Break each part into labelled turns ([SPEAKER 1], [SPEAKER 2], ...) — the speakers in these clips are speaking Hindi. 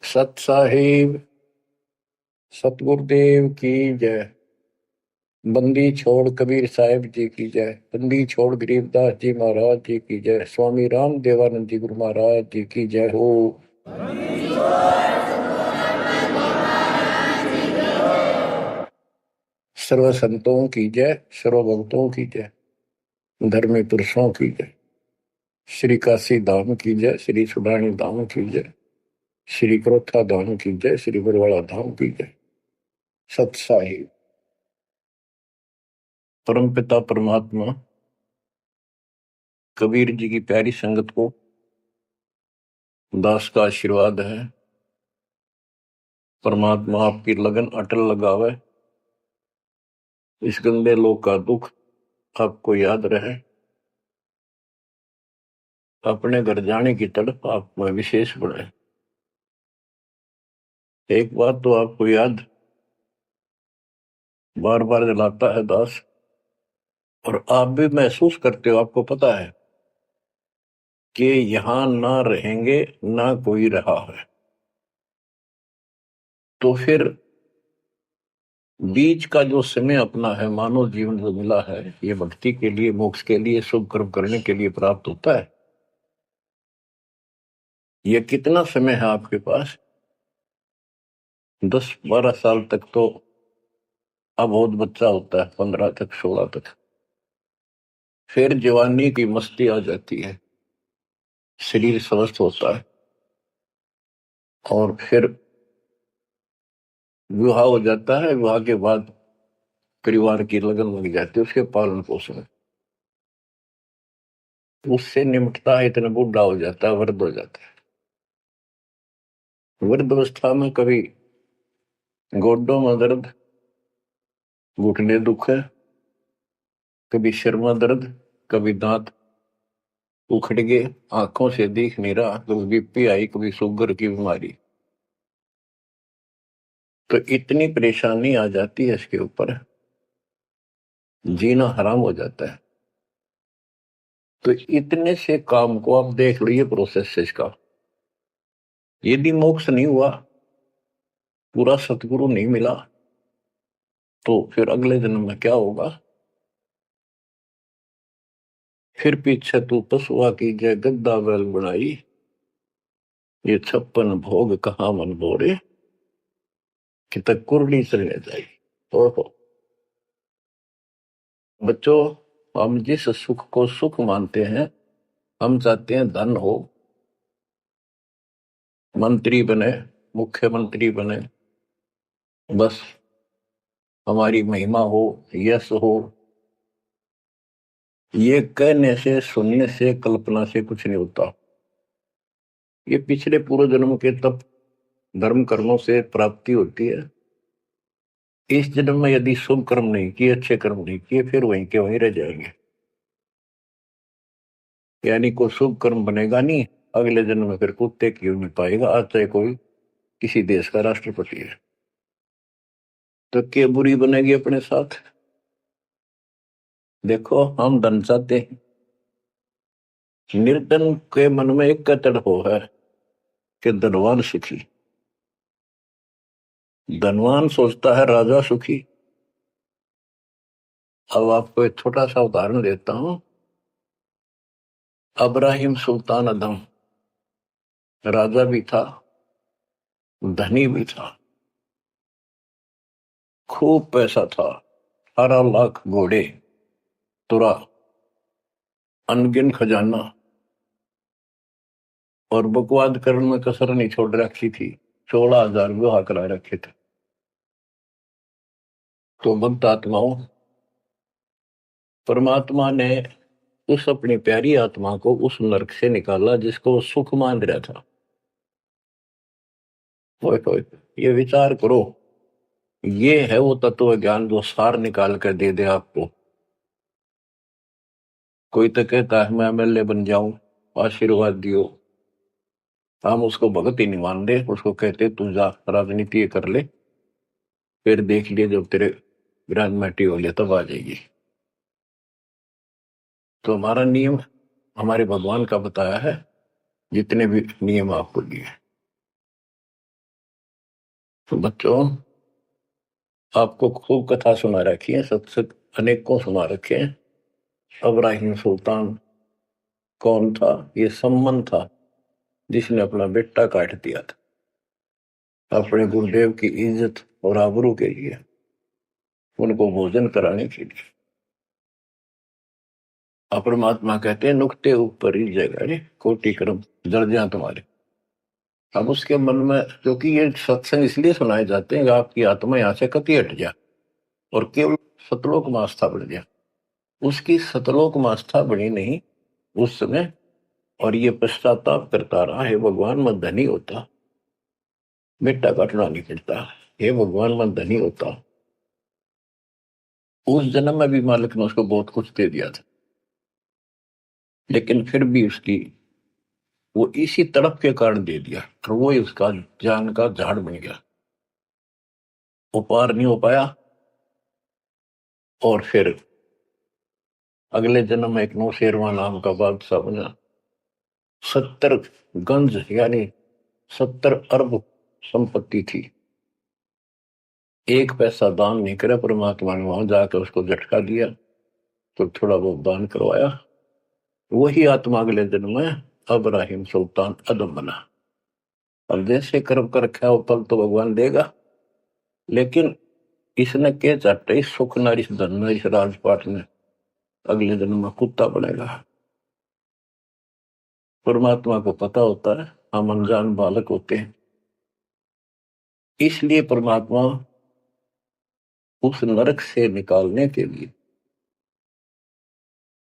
[SPEAKER 1] सत साहिब सतगुरुदेव की जय। बंदी छोड़ कबीर साहिब जी की जय। बंदी छोड़ गरीबदास जी महाराज जी की जय। स्वामी राम देवानंद जी गुरु महाराज जी की जय हो। सर्व संतों की जय, सर्व भक्तों की जय, धर्मी पुरुषों की जय। श्री काशी धाम की जय, श्री सुडानी धाम की जय, श्री क्रोथा धाम की जय, श्री बरवाड़ा धाम की जय। सत साहिब परम पिता परमात्मा कबीर जी की प्यारी संगत को दास का आशीर्वाद है। परमात्मा आपकी लगन अटल लगावे, इस गंदे लोक का दुख आपको याद रहे, अपने घर जाने की तड़प आप में विशेष बढ़े। एक बात तो आपको याद बार बार दिलाता है दास, और आप भी महसूस करते हो, आपको पता है कि यहां ना रहेंगे ना कोई रहा है, तो फिर बीच का जो समय अपना है, मानव जीवन जो मिला है, ये भक्ति के लिए, मोक्ष के लिए, शुभ कर्म करने के लिए प्राप्त होता है। ये कितना समय है आपके पास? 10-12 साल तक तो अबोध बच्चा होता है, 15 तक, 16 तक। फिर जवानी की मस्ती आ जाती है, शरीर स्वस्थ होता है, और फिर विवाह हो जाता है। विवाह के बाद परिवार की लगन लग जाती है, उसके पालन पोषण, उससे निमटता है, इतना बूढ़ा हो जाता है, वृद्ध हो जाता है। वृद्ध अवस्था में कभी गोड्डों में दर्द, घुटने दुख है, कभी सिर में दर्द, कभी दांत उखड़ गए, आंखों से दिख नहीं रहा, कभी बीपी आई, कभी शुगर की बीमारी, तो इतनी परेशानी आ जाती है, इसके ऊपर जीना हराम हो जाता है। तो इतने से काम को आप देख लो, ये प्रोसेस है इसका। यदि मोक्ष नहीं हुआ, पूरा सतगुरु नहीं मिला, तो फिर अगले जन्म में क्या होगा? फिर पीछे तू पशुआ की जय गद्दा बैल बनाई, ये 56 भोग कहाँ मन बोरे, कि तक कुरली चलने जाई। ओहो बच्चों, हम जिस सुख को सुख मानते हैं, हम चाहते हैं धन हो, मंत्री बने, मुख्यमंत्री बने, बस हमारी महिमा हो, यश हो। ये कहने से, सुनने से, कल्पना से कुछ नहीं होता। ये पिछले पूर्व जन्म के तप धर्म कर्मों से प्राप्ति होती है। इस जन्म में यदि शुभ कर्म नहीं किए, अच्छे कर्म नहीं किए, फिर वहीं के वहीं रह जाएंगे। यानी कोई शुभ कर्म बनेगा नहीं, अगले जन्म में फिर कुत्ते की नहीं पाएगा, आज चाहे कोई किसी देश का राष्ट्रपति है। तो क्या बुरी बनेगी अपने साथ? देखो, हम धन चाहते हैं, निर्धन के मन में एक कतड़ हो है कि धनवान सुखी। धनवान सोचता है राजा सुखी। अब आपको एक छोटा सा उदाहरण देता हूं। अब्राहिम सुल्तान अदम राजा भी था, धनी भी था, खूब पैसा था, 18 लाख घोड़े, तुरा, अनगिन खजाना, और बकवाद करने में कसर नहीं छोड़ रखी थी। 16,000 विवाह करा रखे थे। तो भक्त आत्माओं, परमात्मा ने उस अपनी प्यारी आत्मा को उस नरक से निकाला जिसको वो सुख मान रहा था। ये विचार करो, ये है वो तत्व ज्ञान जो सार निकाल कर दे दे आपको। कोई तो कहता है मैं एमएलए बन जाऊं, आशीर्वाद दियो, हम उसको भगत ही नहीं मान रहे, उसको कहते तू जा राजनीति कर ले, फिर देख लिए जब तेरे ग्रांड मैटी हो लिया तब आ जाएगी। तो हमारा नियम हमारे भगवान का बताया है, जितने भी नियम आपको दिए। तो बच्चों, आपको खूब कथा सुना रखी है, सत्संग अनेकों सुना रखे हैं। इब्राहिम सुल्तान कौन था? ये सम्मन था जिसने अपना बेटा काट दिया था अपने गुरुदेव की इज्जत और आबरू के लिए, उनको भोजन कराने के लिए। परमात्मा कहते हैं नुक्ते ऊपर ही जगह कोटि कर्म दर्जा तुम्हारे। अब उसके मन में, क्योंकि ये सत्संग इसलिए सुनाए जाते हैं कि आपकी आत्मा यहां से कति हट जाए और केवल सतलोक में आस्था बढ़ जाए। उसकी सतलोक में आस्था बनी नहीं उस समय, और ये पश्चाताप करता रहा, हे भगवान मैं धनी होता, बेटा काटना नहीं पड़ता, हे भगवान मैं धनी होता। उस जन्म में भी मालिक ने उसको बहुत कुछ दे दिया था, लेकिन फिर भी उसकी वो इसी तड़प के कारण दे दिया, और वो ही उसका जान का झाड़ बन गया, वो पार नहीं हो पाया। और फिर अगले जन्म में एक नौशेरवा नाम का बादशाह बना। 70 गंज यानी 70 अरब संपत्ति थी। एक पैसा दान नहीं करे, परमात्मा ने वहां जाकर उसको झटका दिया तो थोड़ा बहुत दान करवाया। वही आत्मा अगले जन्म में इब्राहिम सुल्तान अदम बना। अब जैसे कर्म कर रखा है वो फल तो भगवान देगा, लेकिन इसने के चाटे इस सुख न इस धन न इस राजपाट में अगले जन्म में कुत्ता बनेगा। परमात्मा को पता होता है हम अनजान बालक होते हैं, इसलिए परमात्मा उस नरक से निकालने के लिए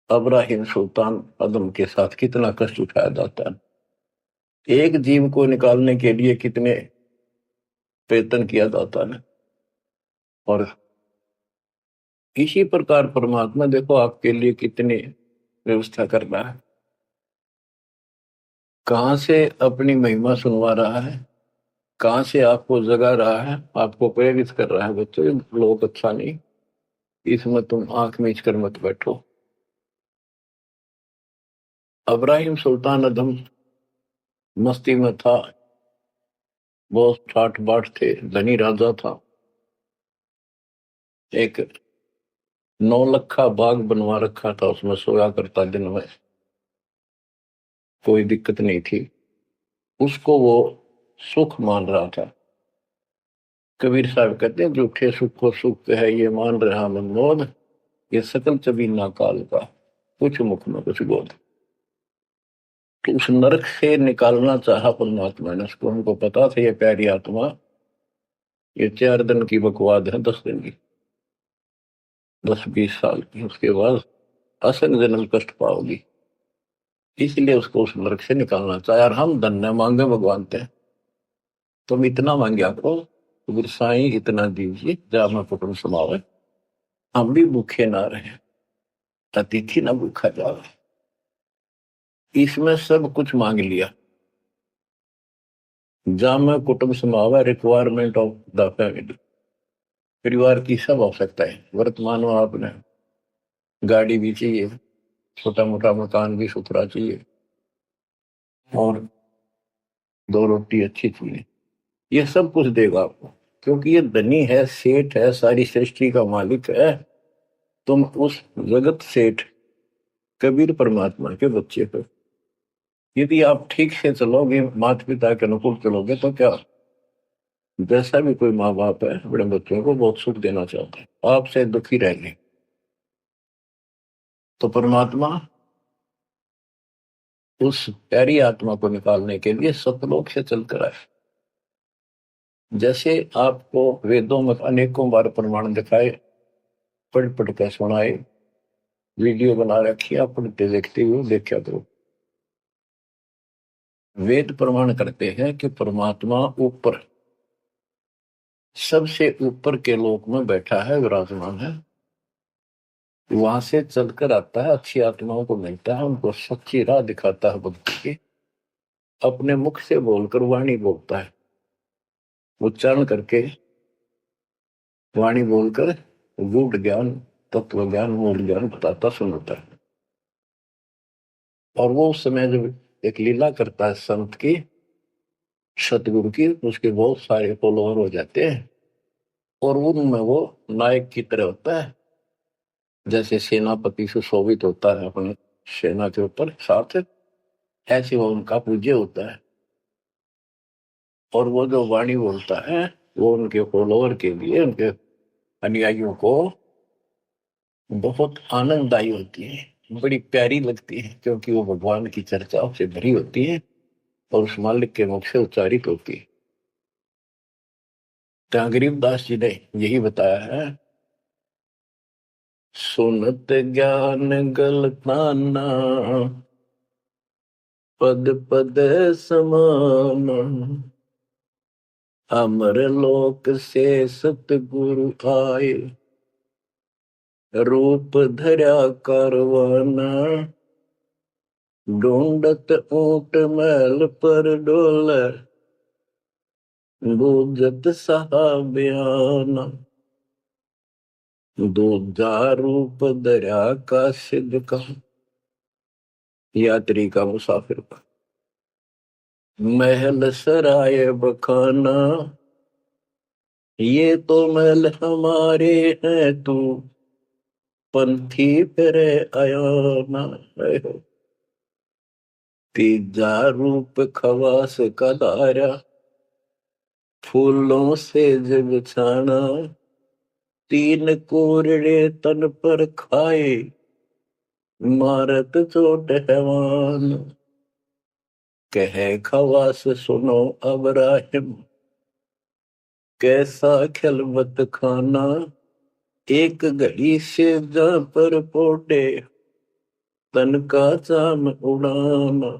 [SPEAKER 1] इब्राहिम सुल्तान अदम के साथ कितना कष्ट उठाया जाता है। एक जीव को निकालने के लिए कितने प्रयत्न किया जाता है। और इसी प्रकार परमात्मा देखो आपके लिए कितनी व्यवस्था कर रहा है, कहां से अपनी महिमा सुनवा रहा है, कहां से आपको जगा रहा है, आपको प्रेरित कर रहा है। बच्चों ये लोग अच्छा नहीं, इसमें तुम आंख मीच कर मत बैठो। इब्राहिम सुल्तान अदम मस्ती में था, बहुत ठाठ बाट थे, धनी राजा था। एक 9 लखा बाग बनवा रखा था, उसमें सोया करता दिन में, कोई दिक्कत नहीं थी उसको, वो सुख मान रहा था। कबीर साहब कहते हैं झूठे सुख को सुख है ये मान रहा मनमोद, ये सकल चबीना काल का कुछ मुख में कुछ बोध। तो उस नरक से निकालना चाहा परमात्मा ने उसको, हमको पता था ये प्यारी आत्मा ये 4 दिन की बकवाद है, 10 दिन की, 10-20 साल की, उसके बाद असंग जन्म कष्ट पाओगी, इसलिए उसको उस नरक से निकालना चाहे। और हम धन्य मांगे भगवान थे, तुम इतना मांगे आपको तो साईं इतना दीजिए जा मैं कुटुंब समावे, हम भी भूखे ना रहे, अतिथि ना भूखा जावे। इसमें सब कुछ मांग लिया। जा मैं कुटुंब समावे, रिक्वायरमेंट ऑफ द फैमिली, परिवार की सब आवश्यकता है। वर्तमान में आपने गाड़ी भी चाहिए, छोटा मोटा मकान भी सुथरा चाहिए, और 2 रोटी अच्छी चाहिए, ये सब कुछ देगा आपको, क्योंकि ये धनी है, सेठ है, सारी सृष्टि का मालिक है। तुम उस जगत सेठ कबीर परमात्मा के बच्चे हो। यदि आप ठीक से चलोगे, माता पिता के अनुकूल चलोगे, तो क्या, जैसा भी कोई माँ बाप है अपने बच्चों को बहुत सुख देना चाहता है, आपसे दुखी रहेंगे। तो परमात्मा उस प्यारी आत्मा को निकालने के लिए सतलोक से चलकर आए। जैसे आपको वेदों में अनेकों बार प्रमाण दिखाए, पढ़ पढ़ कर सुनाए, वीडियो बना रखी, आप पढ़ते देखते हुए देखा करो। वेद प्रमाण करते हैं कि परमात्मा ऊपर, सबसे ऊपर के लोक में बैठा है, विराजमान है, वहां से चलकर आता है, अच्छी आत्माओं को मिलता है, उनको सच्ची राह दिखाता है भक्ति की, अपने मुख से बोलकर वाणी बोलता है, उच्चारण करके वाणी बोलकर गूढ़ ज्ञान, तत्व ज्ञान, मूल ज्ञान बताता सुनाता है। और वो उस समय जब एक लीला करता है संत की, सतगुरु की उसके बहुत सारे फॉलोअर हो जाते हैं और उनमें वो नायक की तरह होता है, जैसे सेनापति सुशोभित होता है अपने सेना के ऊपर साथ, ऐसे वो उनका पूज्य होता है। और वो जो वाणी बोलता है वो उनके फॉलोअर के लिए, उनके अनुयायियों को बहुत आनंददायी होती है, बड़ी प्यारी लगती है, क्योंकि वो भगवान की चर्चाओं से भरी होती है और उस मालिक के मुख से उच्चारित होती है। तो गरीबदास जी ने यही बताया है, सुनत ज्ञान गलताना पद पद समान, अमर लोक से सतगुरु आए, रूप धरा करवाना, ढूंढत ऊंट महल पर डोल, बूझत साहबियाना, दूजा रूप धरा का सिद्ध का, यात्री का मुसाफिर का, महल सराय बखाना, ये तो महल हमारे हैं, तू पंथी फिरे आयाना। तीजा रूप खवास का धारा, फूलों से जग छाना, तीन कोरड़े तन पर खाए, मारत चोट हैवान, कहे खवास सुनो अब राहिम, कैसा खिलवत खाना, एक घड़ी से जा पर पोटे, तन का चाम उड़ाना,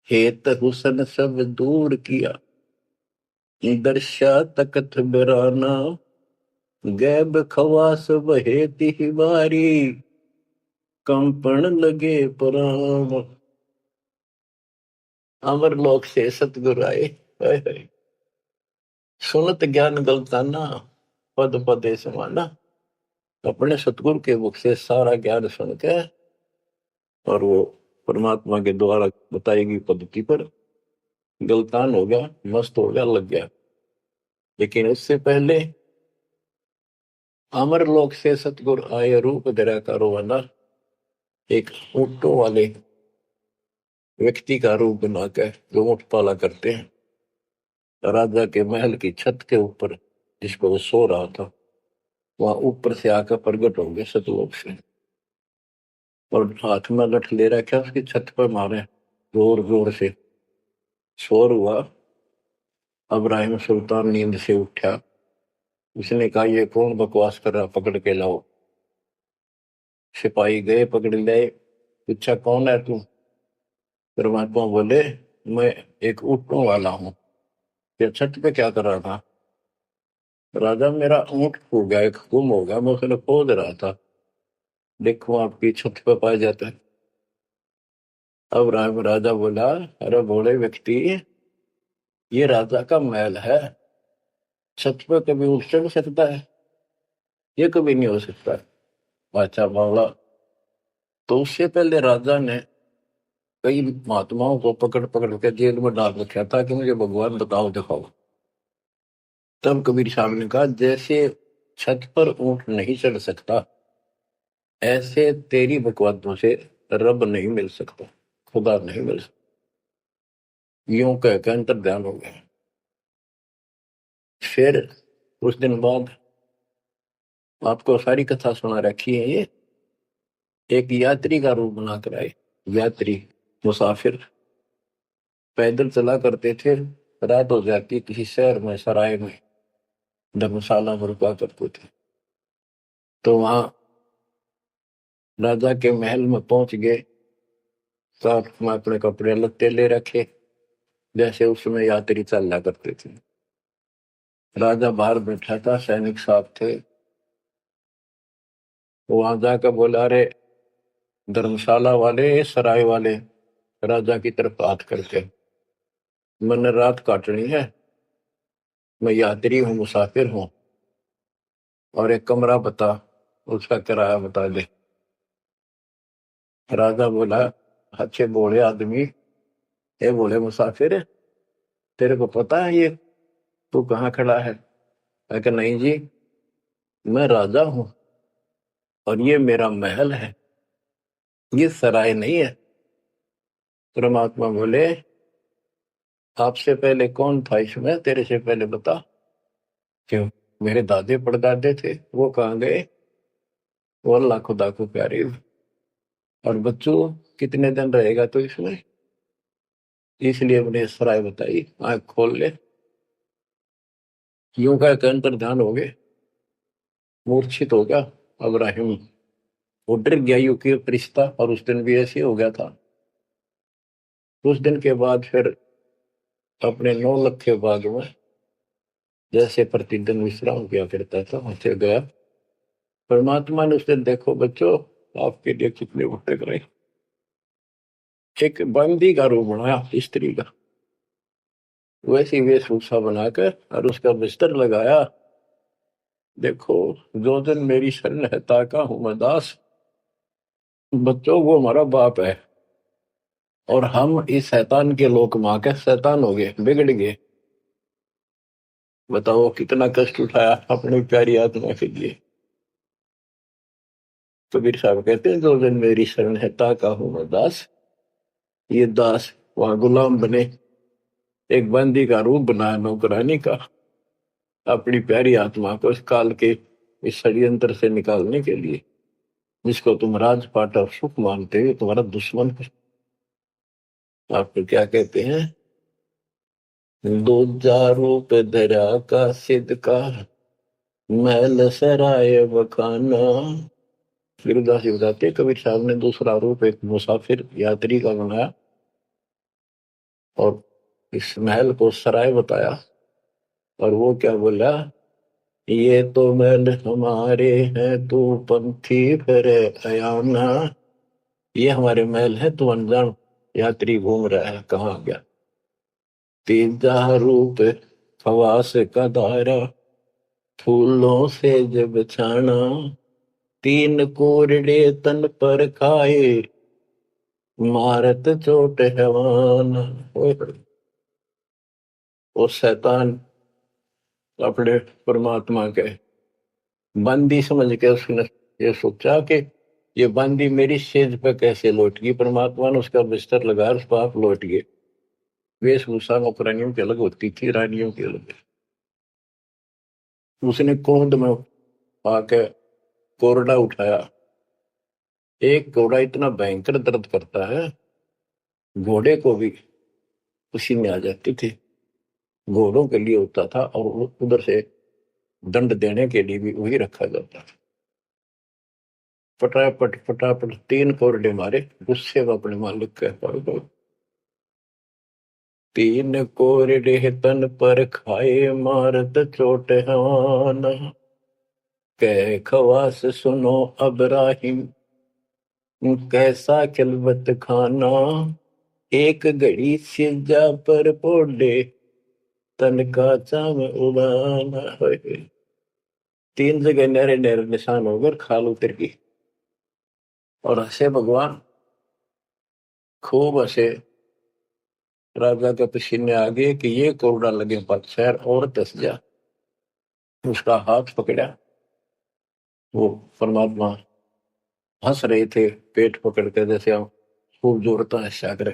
[SPEAKER 1] हेत हुसन सब दूर किया, दर्शा तकत बिराना, गैब खवास बहेती ही बारी, कंपन लगे प्राण, अमर लोक से सतगुरु आए, हाय हाय। सुनत ज्ञान गलताना पद पदे समाना, अपने सतगुरु के मुख से सारा ज्ञान सुन के और वो परमात्मा के द्वारा बताई गई पद्धति पर गलतान हो गया, मस्त हो गया, लग गया। लेकिन उससे पहले अमर लोक से सतगुरु आए, रूप धरा कारोबाना, एक ऊंटों वाले व्यक्ति का रूप बनाकर जो ऊंट पाला करते हैं, राजा के महल की छत के ऊपर जिस पर वो सो रहा था, वहां ऊपर से आकर प्रकट होंगे सतलोक से, और हाथ में लठ ले रखा, उसकी छत पर मारे जोर जोर से, शोर हुआ। अब्राहिम सुल्तान नींद से उठा, उसने कहा ये कौन बकवास कर रहा, पकड़ के लाओ। सिपाही गए, पकड़ ले, पूछा कौन है तू। परमात्मा बोले मैं एक ऊँटों वाला हूँ, ये छत पे क्या कर रहा था। राजा मेरा ऊँट खो गया, एक गुम हो गया, मैं उसने खोज रहा था, देखो आपकी छत पे पाया जाता है। अब राजा बोला अरे भोले व्यक्ति, ये राजा का महल है, छत पे कभी उठ चढ़ सकता है, ये कभी नहीं हो सकता। बादशाह बोला तो उससे पहले राजा ने कई महात्माओं को पकड़ पकड़ के जेल में डाल रखा था कि मुझे भगवान बताओ दिखाओ। तब कबीर साहब ने कहा जैसे छत पर ऊंट नहीं चढ़ सकता, ऐसे तेरी बकवादों से रब नहीं मिल सकता, खुदा नहीं मिल सकता। यूं कहकर अंतर ध्यान हो गया। फिर कुछ दिन बाद आपको सारी कथा सुना रखी है, ये एक यात्री का रूप बनाकर आए। यात्री मुसाफिर पैदल चला करते थे, रात हो जाती किसी शहर में, सराय में, धर्मशाला में रुका करते थे। तो वहां राजा के महल में पहुंच गए, साथ में अपने कपड़े लत्ते ले रखे, जैसे उसमें यात्री चलना करते थे। राजा बाहर बैठा था, सैनिक साहब थे, वहां जाकर बोला अरे धर्मशाला वाले, सराय वाले, राजा की तरफ हाथ करके, मैंने रात काटनी है, मैं यात्री हूँ, मुसाफिर हूँ, और एक कमरा बता, उसका किराया बता दे। राजा बोला अच्छे बोले आदमी, ये बोले मुसाफिर तेरे को पता है ये तू कहाँ खड़ा है? मैं कहा नहीं जी, मैं राजा हूं और ये मेरा महल है, ये सराय नहीं है। परमात्मा बोले आपसे पहले कौन था इसमें, तेरे से पहले बता। क्यों? मेरे दादे परदादे थे, वो कहाँ गए? वो अल्लाह खुदा को प्यारे। और बच्चों कितने दिन रहेगा तो इसमें, इसलिए मैंने सराय बताई, आंख खोल ले। यूं का अंतर ध्यान हो गए, मूर्छित हो गया अब्राहिम, वो डर गया यू की रिश्ता। और उस दिन भी ऐसे हो गया था। उस दिन के बाद फिर अपने 9 लाख के बाग में जैसे प्रतिदिन विश्राम किया करता था वहां गया। परमात्मा ने उस दिन देखो बच्चों आपके लिए कितने भुट्टे करे, एक बंदी का रूप बनाया स्त्री का, वैसी वेशभूषा बनाकर और उसका बिस्तर लगाया। देखो जो दिन मेरी शरण है ताका हूं मैं दास। बच्चों वो हमारा बाप है और हम इस शैतान के लोक मां के शैतान हो गए, बिगड़ गए। बताओ कितना कष्ट उठाया अपनी प्यारी आत्मा के लिए। कबीर साहब कहते हैं जो दिन मेरी शरण है ताका हूं मैं दास। ये दास वहां गुलाम बने, एक बंदी का रूप बनाया नौकरानी का, अपनी प्यारी आत्मा को इस काल के इस षड्यंत्र से निकालने के लिए। जिसको तुम राजपाट और सुख मानते हो तुम्हारा दुश्मन है। आपको क्या कहते हैं? दूजा रूप धरा का सिद्ध का, महल सराय बखाना। सूरदास जी बताते कबीर साहब ने दूसरा रूप एक मुसाफिर यात्री का बनाया और इस महल को सराय बताया। और वो क्या बोला, ये तो महल हमारे हैं तू पंथी फिर अयाना। ये हमारे महल है, तू अनजान यात्री घूम रहा है कहाँ गया। तीजा रूप खवास का दायरा, फूलों से जब छाना। तीन कोरड़े तन पर खाए, मारत चोट हैवान। वो शैतान अपने परमात्मा के बंदी समझ के उसने ये सोचा कि ये बंदी मेरी सेज पे कैसे लौट गई। परमात्मा ने उसका बिस्तर लगाया, उस पर आप लौट गए। वेशभूषा नौकरानियों की अलग होती थी, रानियों की अलग। उसने कोंद में आके कोरडा उठाया। एक घोड़ा इतना भयंकर दर्द करता है, घोड़े को भी पसीने आ जाती थी। घोड़ों के लिए होता था और उधर से दंड देने के लिए भी वही रखा जाता था। फटाफट फटाफट 3 कोरडे मारे, गुस्से में अपने मालिक के पास। 3 कोरडे तन पर खाए, मारत चोट हवान। कह खवास सुनो अब्राहिम, कैसा खिलवत खाना। एक घड़ी सिजा पर पोडे, तन का चाम उड़ाना। 3 जगह नहरे नहरे निशान होकर खाल उतर गई। और हंसे भगवान, खूब हंसे। राजा के पसीने आ गए कि ये कोरडा लगे पत्थर और दस जा। उसका हाथ पकड़ा, वो परमात्मा हंस रहे थे पेट पकड़ कर, जैसे हम खूब जोरता है सागर।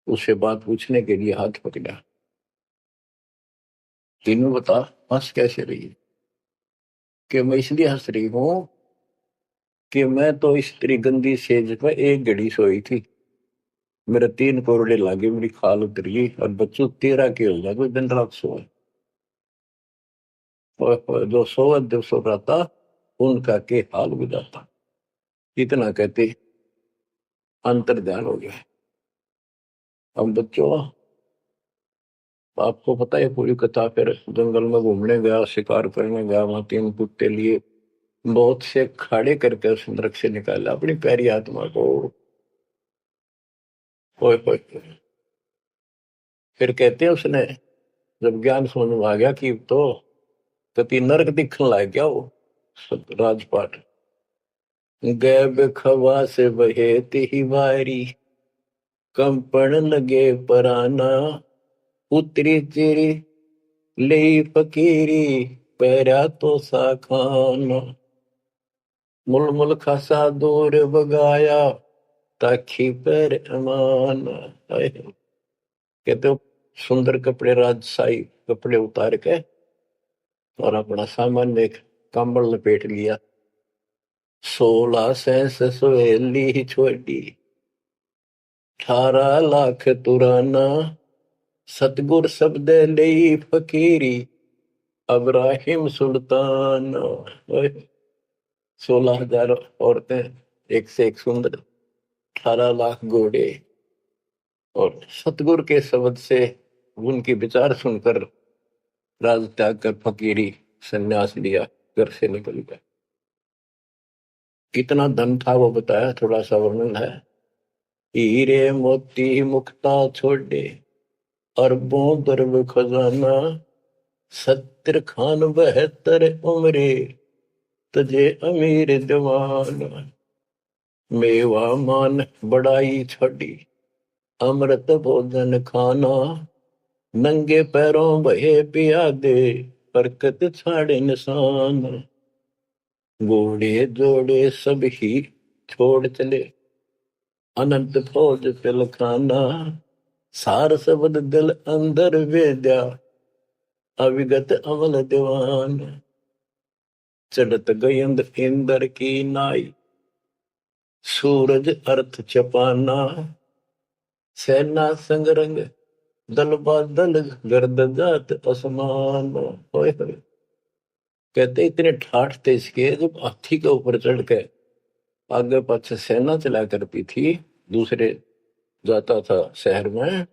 [SPEAKER 1] उससे बात पूछने के लिए हाथ पकड़ा। तीनों बता हंस कैसे रही है? कि मैं इसलिए हंस रही हूं कि मैं तो इस तेरी गंदी सेज पे एक घड़ी सोई थी, मेरे 3 कोरडे लागे, मेरी खाल उतरी और बच्चों तेरा के हो जाए दिन रात सोए। और जो सोवत जो सो रहा था उनका के हाल बुझाता। इतना कहते अंतर ध्यान हो गया। अब बच्चों आपको पता है पूरी कथा, फिर जंगल में घूमने गया, शिकार करने गया, वहां 3 कुत्ते लिए, बहुत से खाड़े करके उस नरक से निकाला अपनी प्यारी आत्मा को। ओए ओए। फिर कहते हैं उसने जब ज्ञान समझ में आ गया कि तो कति नरक दिखने लग गया वो राजपाट। गैब खवा से बहे ही वारी, कंपन लगे पराना। उतरी चिरी ले फकीरी पैरा तो सा खाना मुल मुल खासा दूर बगाया ताखी पर अमान। कहते हो सुंदर कपड़े राजशाही कपड़े उतार के और अपना सामान में एक कंबल लपेट लिया। 16 सेंस सवेली छोड़ी 18 लाख तुराना सतगुर शब्द ले फकीरी अब्राहिम सुल्तान। 16,000 औरतें एक से एक सुंदर 18 लाख घोड़े और सतगुरु के शब्द से उनकी विचार सुनकर राज त्याग कर फकीरी संन्यास लिया, घर से निकल गया। कितना धन था वो बताया, थोड़ा सा वर्णन है। हीरे मोती मुक्ता छोड़े अरबों दरब खजाना 70 खान 72 उम्रे तुझे अमीर दीवान। मेवा मान बड़ाई छोड़ी अमृत भोजन खाना नंगे पैरों बहे पिया दे बरकत छाड़े निशान। घोड़े जोड़े सब ही छोड़ चले अनंत फौज पिल खाना सार शब्द दिल अंदर वेद्या अविगत अमल दीवान। चढ़त गयंद इंदर की नाई सूरज अर्थ चपाना सेना संगरंग दल बादल गर्द जात असमान। कहते इतने ठाठ थे इसके जब हाथी के ऊपर चढ़ के आगे पाछे सेना चला करती थी, दूसरे जाता था शहर में,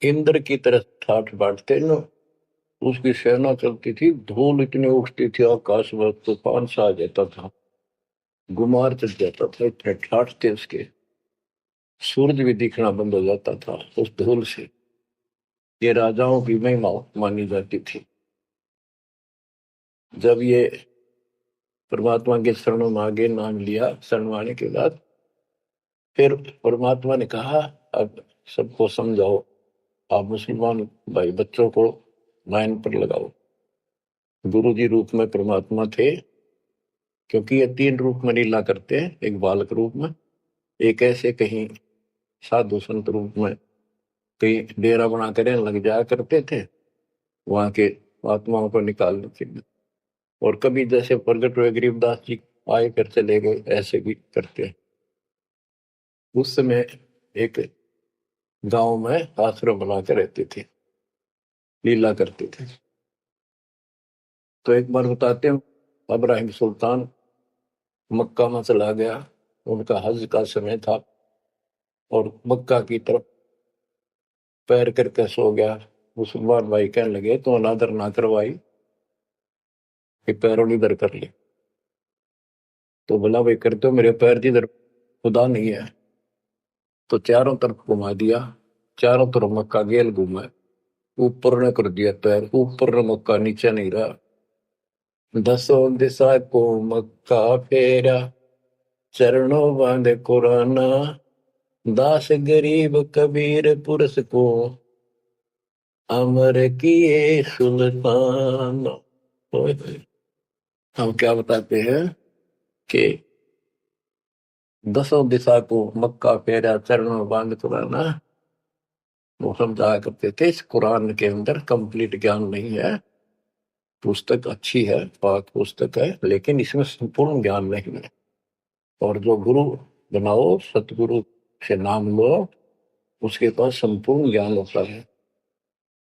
[SPEAKER 1] इंद्र की तरह ठाठ बांटते न उसकी सेना चलती थी, धूल इतनी उठती थी आकाश में तूफान सा आ जाता था, गुमार चढ़ जाता था, इतने ठाठ थे उसके। सूरज भी दिखना बंद हो जाता था उस धूल से। ये राजाओं की महिमा मानी जाती थी। जब ये परमात्मा के शरणों में आगे नाम लिया, शरण आने के बाद फिर परमात्मा ने कहा अब सबको समझाओ, आप मुसलमान भाई बच्चों को लाइन पर लगाओ। गुरु जी रूप में परमात्मा थे, क्योंकि ये 3 रूप में लीला करते हैं, एक बालक रूप में, एक ऐसे कहीं साधु संत रूप में कहीं डेरा बना कर लग जाया करते थे वहां के आत्माओं को निकालने के लिए, और कभी जैसे प्रगट हुए गरीबदास जी आए कर चले गए, ऐसे भी करते हैं। उस समय एक गांव में आश्रम बना कर रहते थे, लीला करते थे। तो एक बार बताते हैं, अब्राहिम सुल्तान मक्का में चला गया, उनका हज का समय था, और मक्का की तरफ पैर करके सो गया। मुसलमान भाई कहने लगे तो अनादर ना करवाई कि पैरों इधर कर ले। तो बोला भाई करते हो, मेरे पैर जिधर खुदा नहीं है। तो चारों तरफ घुमा दिया, चारों तरफ मक्का गेल घूमा, ऊपर ने कर दिया पैर, ऊपर ने मक्का, नीचे नहीं रहा। 10 दिशा को मक्का फेरा चरणों बांधे कुराना दास गरीब कबीर पुरुष को अमर किए सुल्तान। हम क्या बताते हैं कि 10 दिशा को मक्का फेरा चरणों बांध कुराना, वो समझाया करते थे। इस कुरान के अंदर कंप्लीट ज्ञान नहीं है, पुस्तक अच्छी है, पाक पुस्तक है, लेकिन इसमें संपूर्ण ज्ञान नहीं है। और जो गुरु बनाओ, सतगुरु से नाम लो, उसके पास संपूर्ण ज्ञान होता है,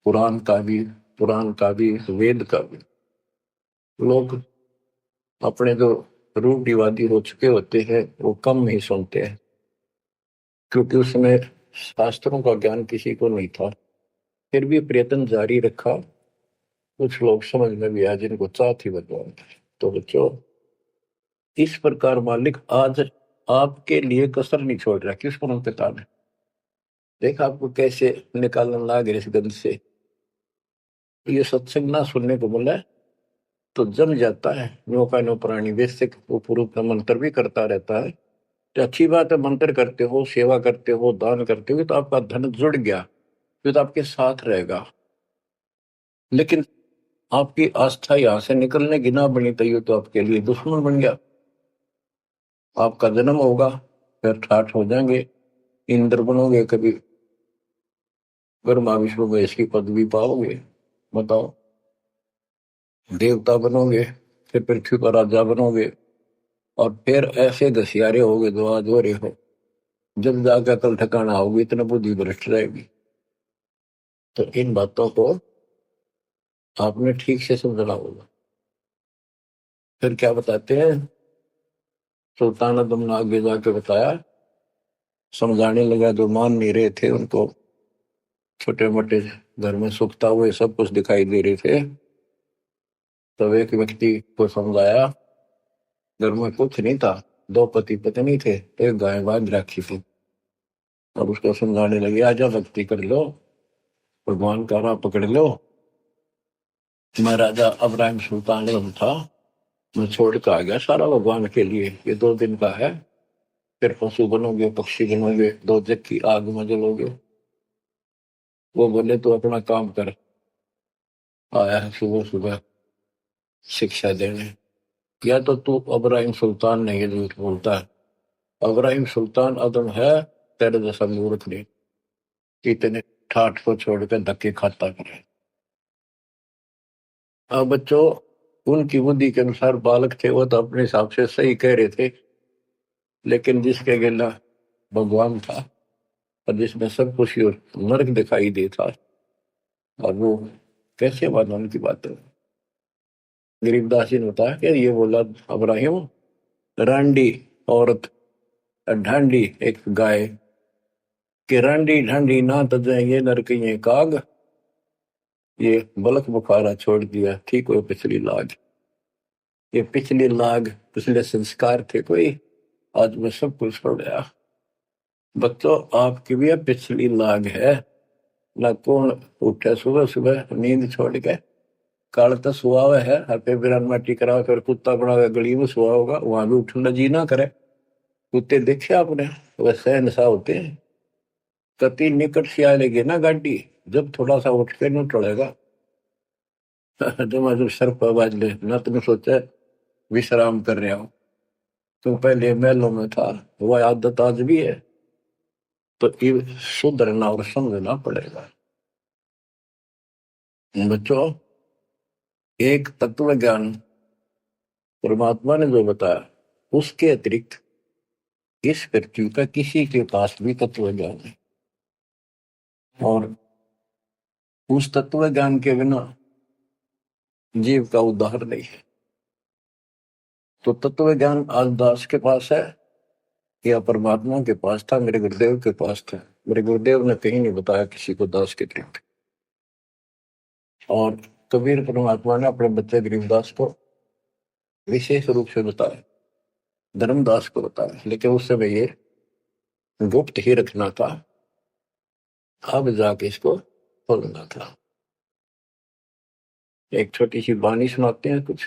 [SPEAKER 1] कुरान का भी, पुराण का भी, वेद का भी। लोग अपने जो रूढ़िवादी हो चुके होते हैं वो कम ही सुनते हैं, क्योंकि उसमें शास्त्रों का ज्ञान किसी को नहीं था। फिर भी प्रयत्न जारी रखा, कुछ लोग समझ में भी आए जिनको चाह थी बदलाव। तो बच्चों, इस प्रकार मालिक आज आपके लिए कसर नहीं छोड़ रहा। किसको नहीं पता है, देखा आपको कैसे निकालने लग रहे इस गंध से। ये सत्संग ना सुनने को मिला तो जम जाता है, नो का नो प्राणी वैसे पूर्व मंत्र भी करता रहता है। तो अच्छी बात है, मंत्र करते हो, सेवा करते हो, दान करते हो, तो आपका धन जुड़ गया, तो आपके साथ रहेगा। लेकिन आपकी आस्था यहां से निकलने की ना बनी तो ये तो आपके लिए दुश्मन बन गया। आपका जन्म होगा, फिर ठाठ हो जाएंगे, इंद्र बनोगे, कभी ब्रह्मा विष्णु महेश की पदवी पाओगे, बताओ, देवता बनोगे, फिर पृथ्वी पर राजा बनोगे, और फिर ऐसे घसियारे होगे जो आज हो रहे हो। जब जाकर कल ठिकाना होगी, इतना बुद्धि भ्रष्ट रहेगी। तो इन बातों को आपने ठीक से समझना होगा। फिर क्या बताते हैं, सुल्तान आदम ने आगे जाके बताया, समझाने लगा, जो मान नहीं रहे थे उनको छोटे मोटे घर में सुखता हुए सब कुछ दिखाई दे रहे थे। तब एक व्यक्ति को समझाया, घर में कुछ नहीं था, दो पति पत्नी थे, एक गाय बांध रखी थी। और उसको समझाने लगे, आजा भक्ति कर लो, भगवान का राह पकड़ लो। मैं राजा अब्राहिम सुल्तान था, मैं छोड़ के आ गया सारा भगवान के लिए, ये 2 दिन का है, फिर पशु बनोगे, पक्षी बनोगे, दो जग की आग में जलोगे। वो बोले तो अपना काम कर, आया है सुबह सुबह शिक्षा देने। या तो तू अब्राहिम सुल्तान नहीं, झूठ बोलता है। अब्राहिम सुल्तान अदम है, तेरे जैसा मूर्ख नहीं, इतने ठाठ को छोड़कर धक्के खाता करे। अब बच्चों, उनकी बुद्धि के अनुसार बालक थे, वो तो अपने हिसाब से सही कह रहे थे। लेकिन जिसके गिला भगवान था, और जिसमें सब कुछ नरक दिखाई देता, और वो कैसे माना उनकी बातें। गरीबदास जी ने बताया कि ये बोला अब्राहिम, रांडी औरत, ढांडी एक गाय, कि रांडी ढांडी ना तजे ये नरक ये काग, ये बलक बुखारा छोड़ दिया, ठीक हो पिछली लाग। ये पिछली लाग, पिछले संस्कार थे कोई, आज मैं सब कुछ छोड़ गया। बच्चों, आपकी भी पिछली लाग है ना। कौन उठे सुबह सुबह नींद छोड़ के, काल तो सुहा हुआ है, हर बिरान माटी करा, फिर कुत्ता बना हुआ गली में सुहा होगा, वहां भी उठना जी ना करे। कुत्ते देखे आपने, वैसे नशा होते हैं। कति निकट से आ लेगी ना गाड़ी, जब थोड़ा सा उठ के न टड़ेगा। जब सर पर बाज ले ना, तुमने सोचा विश्राम कर रहे हो, तुम पहले महलों में था, वह आदत आज भी है। तो ये सुधरना और समझना पड़ेगा। बच्चों, एक तत्व ज्ञान परमात्मा ने जो बताया, उसके अतिरिक्त इस पृथ्वी का किसी के पास भी तत्व ज्ञान है, और उस तत्व ज्ञान के बिना जीव का उद्धार नहीं है। तो तत्व ज्ञान आज दास के पास है या परमात्मा के पास था? मेरे गुरुदेव के पास था। मेरे गुरुदेव ने कहीं नहीं बताया किसी को दास के अतिरिक्त। और कबीर परमात्मा ने अपने बच्चे गरीबदास को विशेष रूप से बताया, धर्मदास को बताया, लेकिन उस समय ये गुप्त ही रखना था, अब जाके इसको खोलना था। एक छोटी सी वाणी सुनाते हैं कुछ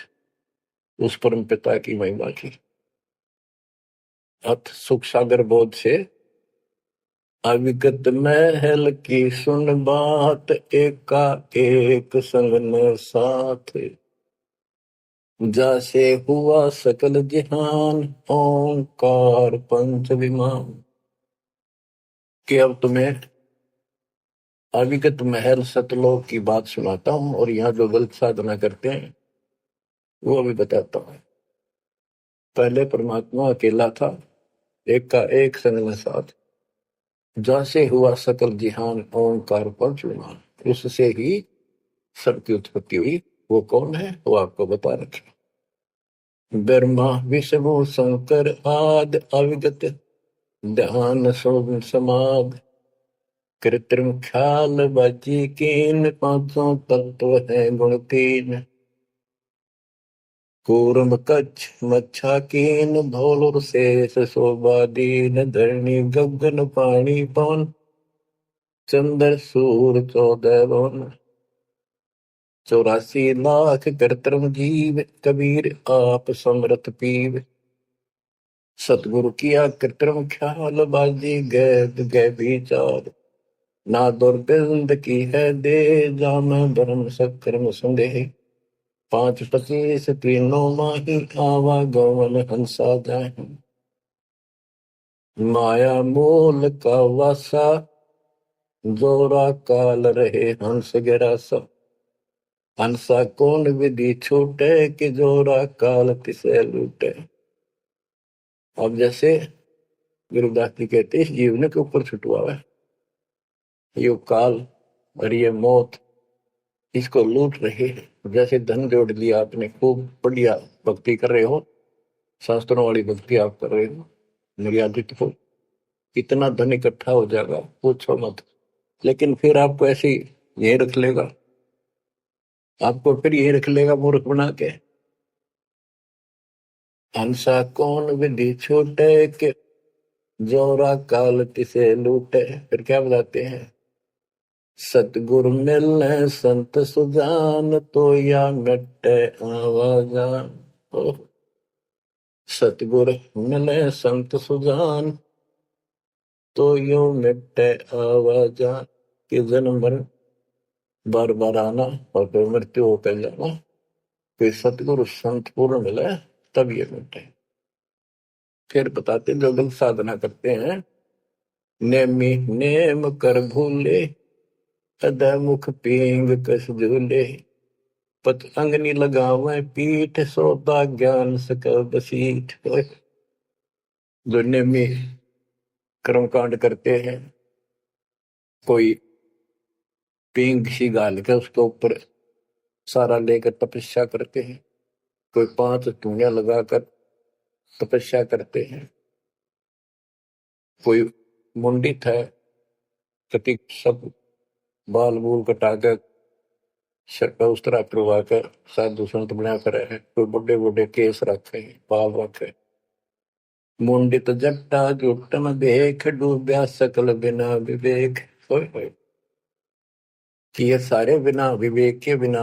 [SPEAKER 1] उस परम पिता की महिमा की। अथ सुख सागर बोध से अविगत महल की सुन बात, एका एक संग न साथ, जैसे हुआ सकल जहान, ओंकार पंच विमान। कि अब तुम्हें अविगत महल सतलोक की बात सुनाता हूं, और यहाँ जो गलत साधना करते हैं वो अभी बताता हूं। पहले परमात्मा अकेला था, एक का एक संग में साथ, जैसे हुआ सकल जिहान, ओंकार पंच विमान। उससे ही सबकी उत्पत्ति हुई। वो कौन है, वो आपको बता रखे। ब्रह्मा विष्णु शंकर आदि, अविगत ध्यान सोम समाध, कृत्रिम ख्याल बाजी कीन, पांचों तत्व है गुण तीन। कूर्म कच्छ मच्छा कीन, धौल शेष शोभा दीन, धरणी गगन पानी पवन, चंद्र सूर 14 भुवन। 84 लाख कृत्रिम जीव, कबीर आप समरथ पीव। सतगुरु किया कृत्रिम ख्याल, बाजी गैद गै विचार, ना दुर्गंध की है दे, जाम भरम सकर्म संदेह। 5 25 तीनों माही, आवा गवन हंसा जाहि। माया मूल का वासा, जोरा काल रहे हंस गिरासा। हंसा कौन विधि छूटे, कि जोरा काल तिसे लूटे। अब जैसे गुरुदास जी कहते हैं, इस जीवन के ऊपर छुटवा है ये काल और ये मौत, इसको लूट रहे हैं। जैसे धन जोड़ लिया आपने, खूब बढ़िया भक्ति कर रहे हो, शास्त्रों वाली भक्ति आप कर रहे हो, मर्यादित हो, इतना धन इकट्ठा हो जाएगा पूछो मत। लेकिन फिर आपको ऐसे यही रख लेगा, आपको फिर यही रख लेगा मूर्ख बना के। हंसा कौन विधि छूटे, के जोरा काल तिसे लूटे। फिर क्या बताते हैं, सतगुरु मिलने संत सुजान, तो या मिटे आवाजान। सतगुरु मिले संत सुजान, तो यूं मिटे आवाजान। कि जन्म मरण बार बार आना और फिर मृत्यु होकर जाना, फिर सतगुरु संत पूर्ण मिले तब ये मिटे। फिर बताते जो लोग साधना करते हैं, नेमी नेम कर भूले, अदा मुख पींग कस झूले। पतंगनी लगावे पीठ, सोता ज्ञान सकल बसीठ। जो नेमी कर्मकांड करते हैं, कोई पींग सी गाल के उसके ऊपर सारा लेकर तपस्या करते हैं, कोई 5 धूनिया लगाकर तपस्या करते हैं, कोई मुंडित है, कति सब बाल बूल कटाकर सर पर उस तरह करवा कर साधु संत बना कर है, कोई बड़े बड़े केस रखे बाल रखे। मुंडित जट्टा जुटन देख, डूब्या सकल बिना विवेक। कि ये सारे बिना विवेक के, बिना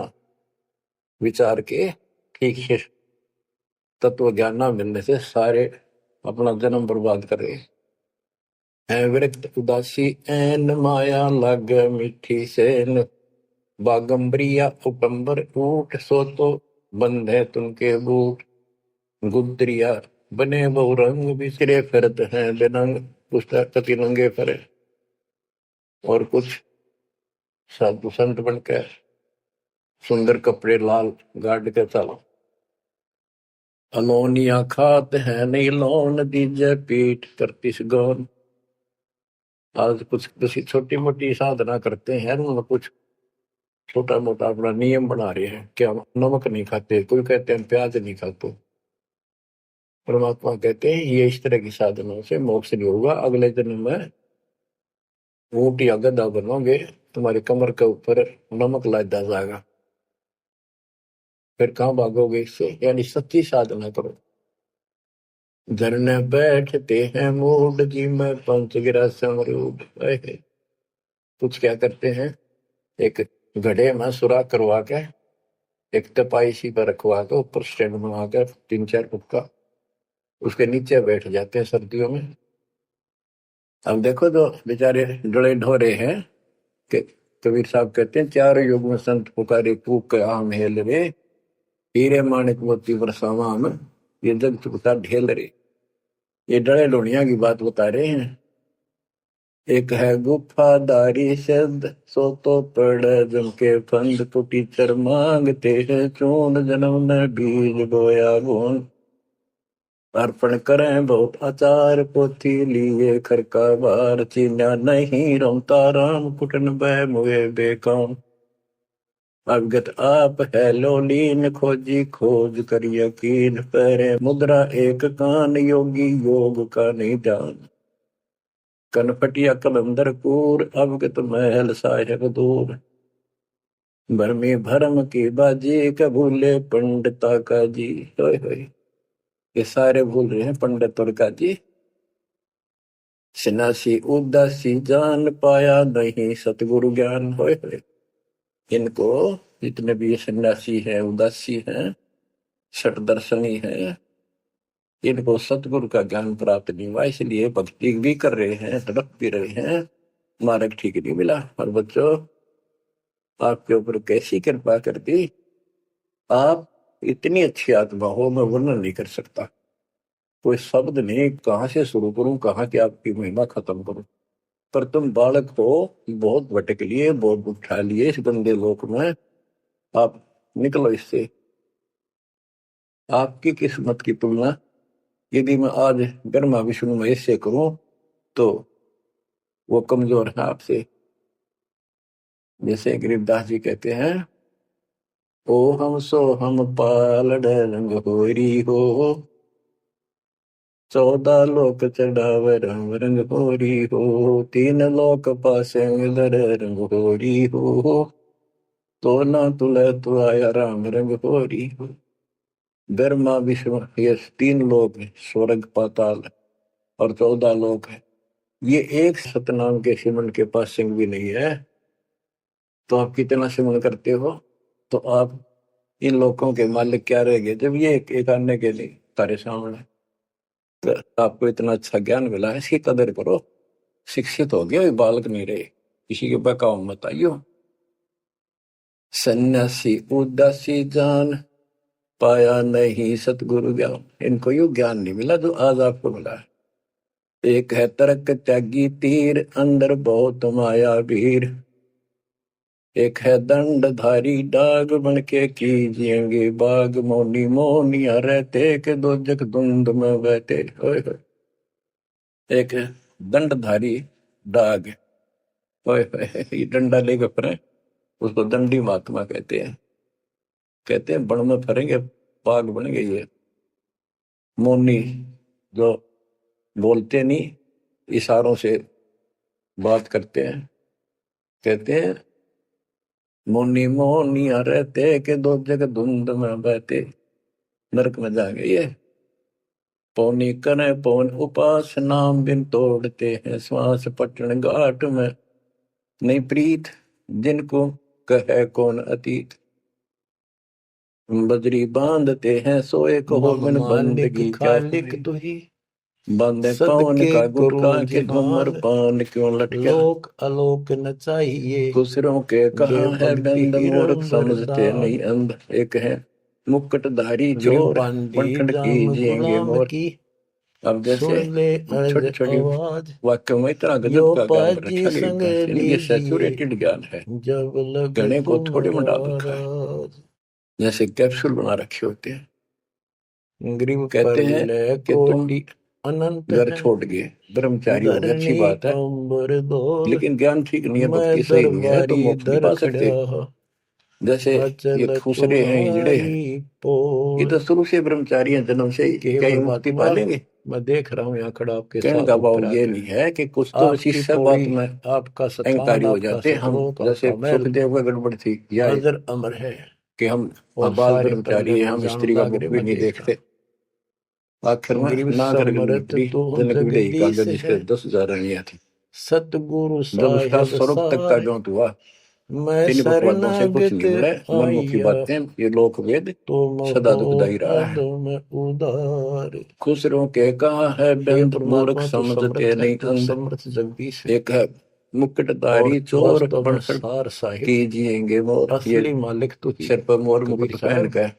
[SPEAKER 1] विचार के, ठीक है, तत्व ज्ञान न मिलने से सारे अपना जन्म बर्बाद कर रहे हैं। विरक्त उदासी ऐन, माया लग मीठी सेन। बागंबरिया उपंबर ऊट, सो तो बंधे तुमके बूट। गुदरिया बने बहु रंग, बिसरे फिरत हैं बेनंग। पुस्तक कति नंगे फिरे। और कुछ साधु संत बनकर सुंदर कपड़े लाल गाड़ के चलो। अलोनिया खात है नहीं लोन, दीजे पीठ करती गौन। आज कुछ किसी छोटी मोटी साधना करते हैं, उनमें कुछ छोटा मोटा अपना नियम बना रहे हैं। क्या नमक नहीं खाते, कोई कहते हैं प्याज नहीं खाते। परमात्मा कहते हैं ये इस तरह की साधनों से मोक्ष नहीं होगा, अगले जन्म में ऊंट या गधा बनोगे, तुम्हारी कमर के ऊपर नमक लादा जाएगा। फिर कहाँ भागोगे इससे, यानी सच्ची साधना करो। धरने बैठते हैं मूड, जी में पंच गिरा समरूड। कुछ क्या करते हैं, एक घड़े में सुराख करवा के, एक तपाई सी पर रखवा के, ऊपर स्टैंड बना कर 3 4 फुट का, उसके नीचे बैठ जाते हैं सर्दियों में। अब देखो जो बेचारे डले ढोरे हैं, कि कबीर साहब कहते हैं, 4 युग में संत पुकारे, कूक के आम हेल रे। हीरे माणिक मोती बरसावा हम, ये जग चुकता ढेल रे। ये डले ढोनिया की बात बता रहे हैं। एक है गुफादारी शब्द, सो तो पड़ जम के फंद। तो टीचर मांगते हैं चून, जन्म ने बीज बोया गुण। अर्पण करें बहुत आचार, पोथी लिए खरका बार। चीन्या नहीं रमता राम, कुटन बह मुए बेकाम। अवगत आप है लोलीन, खोजी खोज कर यकीन। पहरे मुद्रा एक कान, योगी योग का नहीं ध्यान। कनपटिया कलंदर कूर, अवगत महल साहेब दूर। भरमी भरम की बाजी, कबूले पंडिता का जी। होय होय, ये सारे भूल रहे हैं पंडित और का जी। सन्यासी उदासी जान, पाया नहीं सतगुरु ज्ञान। होय होय, इनको जितने भी सन्यासी है, उदासी है, शट दर्शनी है, इनको सतगुरु का ज्ञान प्राप्त नहीं हुआ, इसलिए भक्ति भी कर रहे हैं, तड़प भी रहे हैं, मार्ग ठीक नहीं मिला। और बच्चों, आपके ऊपर कैसी कृपा कर दी, आप इतनी अच्छी आत्मा हो, मैं वर्णन नहीं कर सकता। कोई शब्द नहीं, कहाँ से शुरू करूं, कहाँ की आपकी महिमा खत्म करूं। पर तुम बालक हो, बहुत भटक लिए, बहुत उठा लिए इस गंदे लोक में। आप निकलो इससे। आपकी किस्मत की तुलना यदि मैं आज ब्रह्मा विष्णु महेश से करूं तो वो कमजोर है आपसे। जैसे गरीबदास जी कहते हैं, ओ हम सो हम पालड़ रंग होरी हो, 14 लोक चढ़ाव राम रंग होरी हो, 3 लोक पासे दर रंग होरी हो, तो ना तुले तो आया राम रंग होरी हो। ब्रह्मा विष्णु ये 3 लोक है, स्वर्ग पाताल और 14 लोक है। ये एक सतनाम के सिमरन के पास सिंह भी नहीं है। तो आप कितना सिमरन करते हो, तो आप इन लोगों के मालिक क्या रह गए जब ये एक आने के लिए तारे सामने। तो आपको इतना अच्छा ज्ञान मिला है, इसकी कदर करो। शिक्षित हो गए, बालक नहीं रहे, किसी के बहकाव मत आइयो। सन्यासी उदासी जान, पाया नहीं सतगुरु ज्ञान। इनको यो ज्ञान नहीं मिला जो आज आपको मिला है। एक है तर्क त्यागी तीर, अंदर बहुत माया भीर। एक है दंडधारी डाग, बन के कीजिएंगे बाग। मोनी मोनिया रहते के दो जग धुंध में बहते। ओए होए। एक है दंडधारी डाग, ओए होए, ये डंडा लेकर फिरे, उसको दंडी महात्मा कहते हैं। कहते हैं बन में फरेंगे, बाग बन गई है। मोनी जो बोलते नहीं, इशारों से बात करते हैं। कहते हैं मोनी मोनिया रहते के दो जग धुंध में बहते। नरक में जा गए ये। पौनी करे पौन उपास, नाम बिन तोड़ते हैं श्वास। पटन घाट में नहीं प्रीत, जिनको कहे कौन अतीत। बजरी बांधते हैं सोए कहो बिन बंदगी क्या तू ही। बांधे पवन का गुटका के धूमर पान क्यों लटके।
[SPEAKER 2] लोक अलोक न चाहिए,
[SPEAKER 1] दूसरों के कहा है बंद, मूर्ख समझते नहीं अंध। एक है मुकुटधारी चोर, पंठन कीजिएंगे मोर। अब जैसे छोटी छोटी वाक्यों में इतना गजब का ज्ञान रखा गया, ये सैचुरेटेड ज्ञान है, गणे को थोड़े में डाल रखा है, जैसे कैप्सूल बना रखे होते हैं। कहते हैं कि तुम घर छोड़ गए, ब्रह्मचारी हो गए, अच्छी बात है, लेकिन ज्ञान ठीक नहीं है, भक्ति सही नहीं है, तो मोक्ष नहीं पा सकते। जैसे ये खुसरे हैं, हिजड़े हैं, ये तो शुरू से ब्रह्मचारी हैं, जन्म से ही, क्या ये मुक्ति पालेंगे?
[SPEAKER 2] मैं देख रहा हूँ यहाँ खड़ा आपके
[SPEAKER 1] कहने का भाव ये नहीं है कि कुछ तो इसी सब बात में
[SPEAKER 2] आपका
[SPEAKER 1] अहंकारी हो जाते हम। जैसे सुखदेव का गड़बड़ थी, या
[SPEAKER 2] अमर है
[SPEAKER 1] कि हम बाल ब्रह्मचारी हैं, हम स्त्री का मुख भी नहीं देखते। आखिर में ना कर जनक विदई का जिसके 10,000 रानियां थी।
[SPEAKER 2] सतगुरु
[SPEAKER 1] जब उसका स्वरूप तक का ज्ञात हुआ, तीन भगवानों से कुछ नहीं मिले, मनमुखी बातें, ये लोक वेद सदा दुखदाई रहा है। खुसरों के कहा है बेंद, मूर्ख समझते नहीं अंध। एक है मुकुटधारी चोर, कीजिएंगे मोर। ये
[SPEAKER 2] मालिक तो
[SPEAKER 1] सिर पर मोर मुकुट पहन के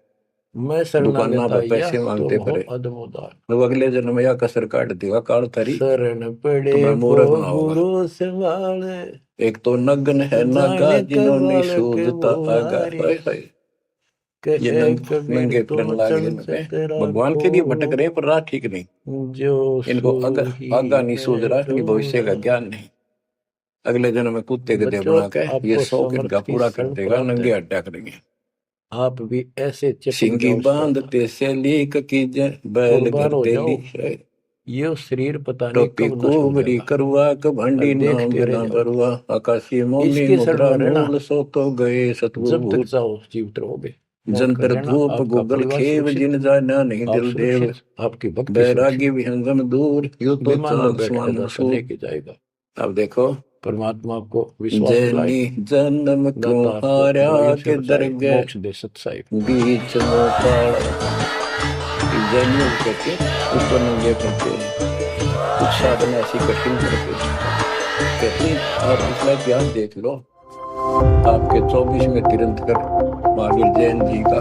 [SPEAKER 2] मैं
[SPEAKER 1] दुकाना पर पैसे मांगते पड़े, तो अगले जन्म या कसर काट देगा काल थारी,
[SPEAKER 2] शरण पड़े गुरु संभाले।
[SPEAKER 1] एक तो नग्न है नागा, जिन्होंने सूझता आगा। ये नंगे फिरन लागे, भगवान के लिए भटक रहे पर राह ठीक नहीं। इनको आगा नहीं सूझ रहा, इनकी भविष्य का ज्ञान नहीं। अगले जन्म में कुत्ते गधे बना के ये शौक इनका पूरा कर देगा, नंगे हड्डा करेंगे।
[SPEAKER 2] आप भी ऐसे
[SPEAKER 1] सिंगी बांधते से लीक कीजे, बैल करते ली
[SPEAKER 2] ये शरीर पता नहीं
[SPEAKER 1] टोपी कुबरी करुआ कभंडी नाम बिना बरुआ। आकाशी मोनी मुद्रा मूल सो तो गए सतगुरु।
[SPEAKER 2] जीवित रहोगे।
[SPEAKER 1] जंतर धूप गूगल खेव, जिन जाना नहीं दिल देव।
[SPEAKER 2] आपकी भक्ति
[SPEAKER 1] बैरागी विहंगम दूर, यू तो
[SPEAKER 2] जाएगा।
[SPEAKER 1] अब देखो
[SPEAKER 2] परमात्मा को विश्वास
[SPEAKER 1] जन्म क्यों हारा के दरगाह बीच में पाड़ा। जैनियों कहते उसको नंगे करते हैं, कुछ साधना ऐसी कठिन करते हैं। कहती आप इसका इतिहास देख लो, आपके 24वें तीर्थंकर महावीर जैन जी का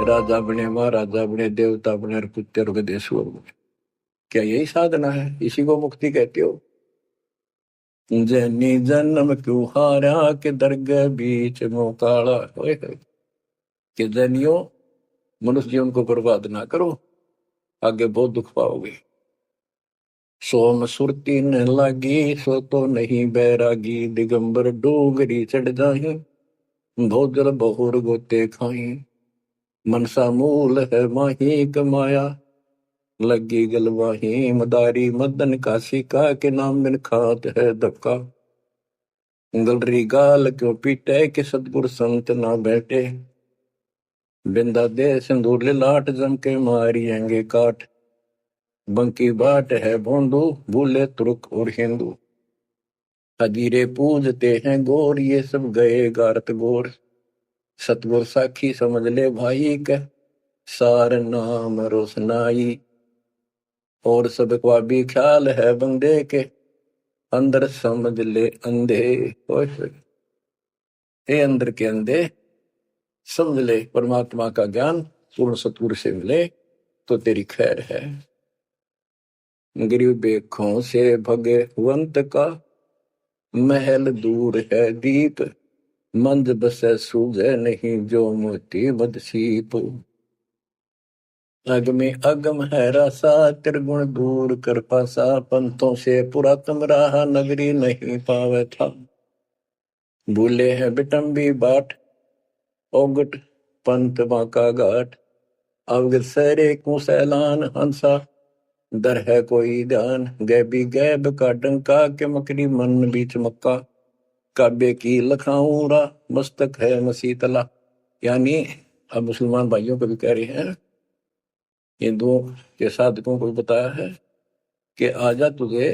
[SPEAKER 1] राजा बने, महाराजा बने, देवता बने और कुत्ते और गधेश्वर बने। क्या यही साधना है? इसी को मुक्ति कहते हो? जैनी जन्म क्यों हारा के दरगाह बीच मोकाला। कि जैनियों, मनुष्य जीवन को बर्बाद ना करो, आगे बहुत दुख पाओगे। सोम सुरती न लागी, सो तो नहीं बैरागी, दिगंबर डोंगरी चढ़ जाही, भोजल बहुर गोते खाई, मनसा मूल है माही कमाया, लगी गलवाही मदारी, मदन काशी का के नाम बिन खात है धक्का, गलरी गाल क्यों पीटे के सतगुर संत ना बैठे, बिंदा दे सिंदूर लाट जम के मारियेंगे काट, बंकी बाट है भोंदू, भूले तुर्क और हिंदू, हजीरे पूजते हैं गोर, ये सब गए गारत गोर, सतगुर साखी समझ ले भाई के, सार नाम रोशनाई, और सब का भी ख्याल है बंदे के, अंदर समझ ले अंधे। हे अंदर के अंधे, समझ ले परमात्मा का ज्ञान पूर्ण सतगुरु से मिले तो तेरी खैर है। गरीब बेखों से भगवंत का, महल दूर है दीप, मंद बसे सूझे नहीं जो मोती बदसीप, अग में अगम है रसा, त्रिगुण दूर कर पासा, पंथों से पुरातन रहा, नगरी नहीं पावे था, भूले हैं बिटम्बी बाट, ओगट पंथ बांका घाट, अवगत सरे को सैलान हंसा, दर है कोई ध्यान, गैबी गैब का डंका, के मकरी मन बीच मक्का, काबे की लखाऊरा, मस्तक है मसीतला। यानी अब मुसलमान भाइयों को भी कह रहे हैं, हिंदुओं के साधकों को भी बताया है कि आजा तुझे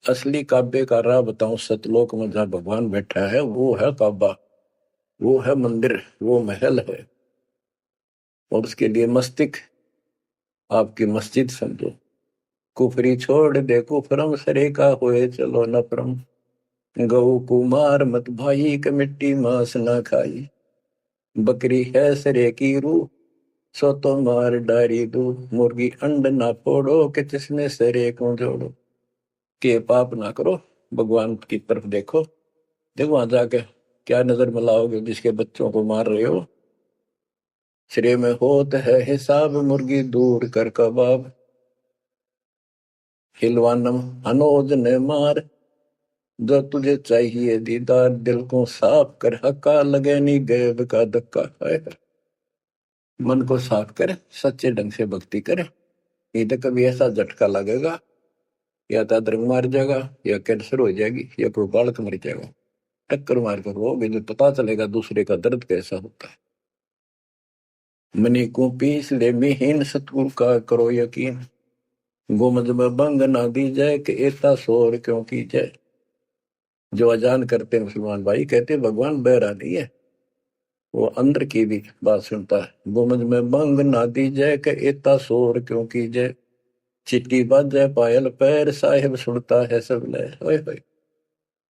[SPEAKER 1] असली काबे का राह बताऊं, सतलोक में जहां भगवान बैठा है वो है काबा, वो है मंदिर, वो महल है, और उसके लिए मस्तिक आपकी मस्जिद समझो। कुफरी छोड़ दे कुफरम, सरे का होए चलो नफरम, गौ कुमार मत भाई, के मिट्टी मांस ना खाई, बकरी है सरे की रूह, सो तो मार डारी दूध, मुर्गी अंड ना फोड़ो, के जिसने सरे को जोड़ो, के पाप ना करो, भगवान की तरफ देखो, देखो वहां जाके क्या नजर मिलाओगे जिसके बच्चों को मार रहे हो। श्रेय में होत है हिसाब, मुर्गी दूर कर कबाब, हिलवानम अनोज ने मार, जो तुझे चाहिए दीदार, दिल को साफ कर हक्का, लगे नहीं गैब का धक्का है। मन को साफ कर, सच्चे ढंग से भक्ति कर, नहीं तो कभी ऐसा झटका लगेगा, या तो अदरंग मार जाएगा, या कैंसर हो जाएगी, या कोई बालक मर जाएगा, टक्कर मार कर वो भी पता चलेगा दूसरे का दर्द कैसा होता है। मनी को पीस ले मिहीन, सतगुरु का करो यकीन, गुमज में बंग ना दी जाए, कि एता शोर क्यों की जाए। जो अजान करते मुसलमान भाई कहते भगवान बहरा नहीं है, वो अंदर की भी बात सुनता है। गुमज में बंग ना दी जाए, कि एता शोर क्यों की जाए, चिट्टी बाजे पायल पैर, साहिब सुनता है सब लय। ओए होए,